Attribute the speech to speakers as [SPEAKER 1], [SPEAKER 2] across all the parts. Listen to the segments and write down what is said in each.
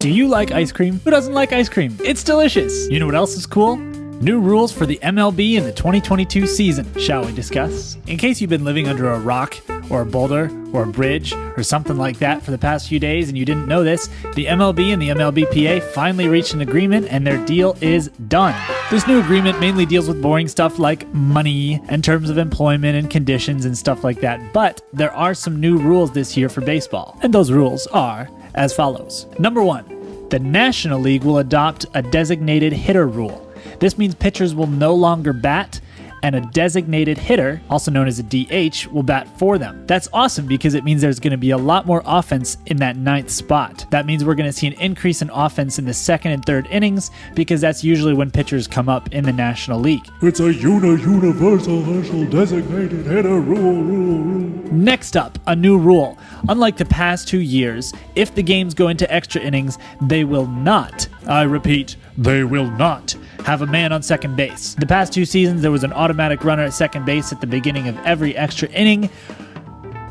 [SPEAKER 1] Do you like ice cream? Who doesn't like ice cream? It's delicious. You know what else is cool? New rules for the MLB in the 2022 season. Shall we discuss? In case you've been living under a rock or a boulder or a bridge or something like that for the past few days and you didn't know this, the MLB and the MLBPA finally reached an agreement and their deal is done. This new agreement mainly deals with boring stuff like money and terms of employment and conditions and stuff like that, but there are some new rules this year for baseball, and those rules are as follows. Number 1, the National League will adopt a designated hitter rule. This means pitchers will no longer bat, and a designated hitter, also known as a DH, will bat for them. That's awesome because it means there's going to be a lot more offense in that 9th spot. That means we're going to see an increase in offense in the 2nd and 3rd innings because that's usually when pitchers come up in the National League.
[SPEAKER 2] It's a universal designated hitter rule.
[SPEAKER 1] Next up, a new rule. Unlike the past 2 years, if the games go into extra innings, they will not, I repeat, they will not have a man on second base. The past 2 seasons, there was an automatic runner at second base at the beginning of every extra inning,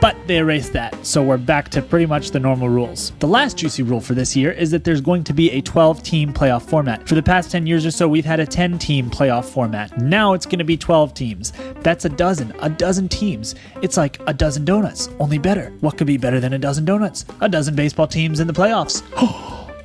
[SPEAKER 1] but they erased that, so we're back to pretty much the normal rules. The last juicy rule for this year is that there's going to be a 12-team playoff format. For the past 10 years or so, we've had a 10-team playoff format. Now it's going to be 12 teams. That's a dozen teams. It's like a dozen donuts, only better. What could be better than a dozen donuts? A dozen baseball teams in the playoffs.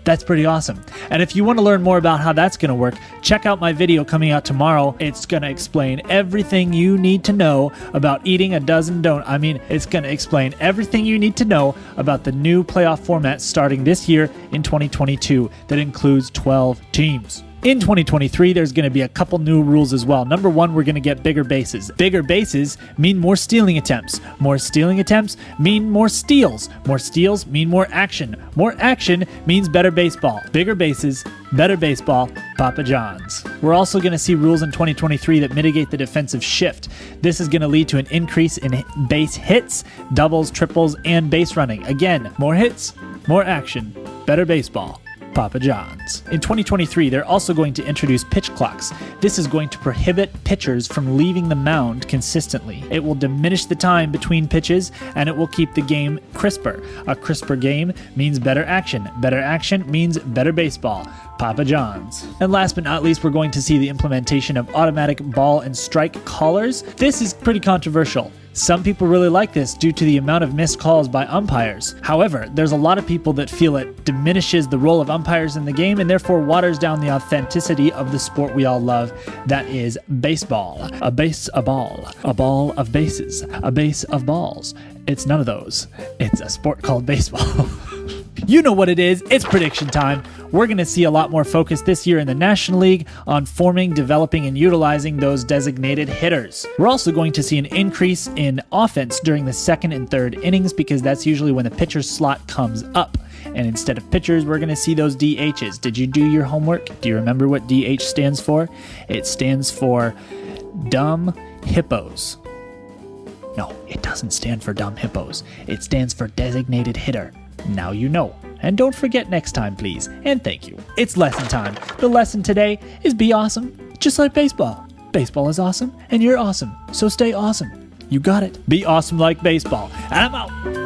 [SPEAKER 1] That's pretty awesome. And if you want to learn more about how that's going to work, check out my video coming out tomorrow. It's going to explain everything you need to know about eating a dozen donuts. It's going to explain everything you need to know about the new playoff format starting this year in 2022 that includes 12 teams. In 2023, there's going to be a couple new rules as well. Number 1, we're going to get bigger bases. Bigger bases mean more stealing attempts. More stealing attempts mean more steals. More steals mean more action. More action means better baseball. Bigger bases, better baseball, Papa John's. We're also going to see rules in 2023 that mitigate the defensive shift. This is going to lead to an increase in base hits, doubles, triples, and base running. Again, more hits, more action, better baseball, Papa John's. In 2023, they're also going to introduce pitch clocks. This is going to prohibit pitchers from leaving the mound consistently. It will diminish the time between pitches, and it will keep the game crisper. A crisper game means better action. Better action means better baseball. Papa John's. And last but not least, we're going to see the implementation of automatic ball and strike callers. This is pretty controversial. Some people really like this due to the amount of missed calls by umpires. However, there's a lot of people that feel it diminishes the role of umpires in the game and therefore waters down the authenticity of the sport we all love, that is baseball. A base, a ball of bases, a base of balls. It's none of those. It's a sport called baseball. You know what it is. It's prediction time. We're going to see a lot more focus this year in the National League on forming, developing, and utilizing those designated hitters. We're also going to see an increase in offense during the 2nd and 3rd innings because that's usually when the pitcher's slot comes up. And instead of pitchers, we're going to see those DHs. Did you do your homework? Do you remember what DH stands for? It stands for dumb hippos. No, it doesn't stand for dumb hippos. It stands for designated hitter. Now you know. And don't forget next time, please. And thank you. It's lesson time. The lesson today is be awesome, just like baseball. Baseball is awesome, and you're awesome. So stay awesome. You got it. Be awesome like baseball. And I'm out.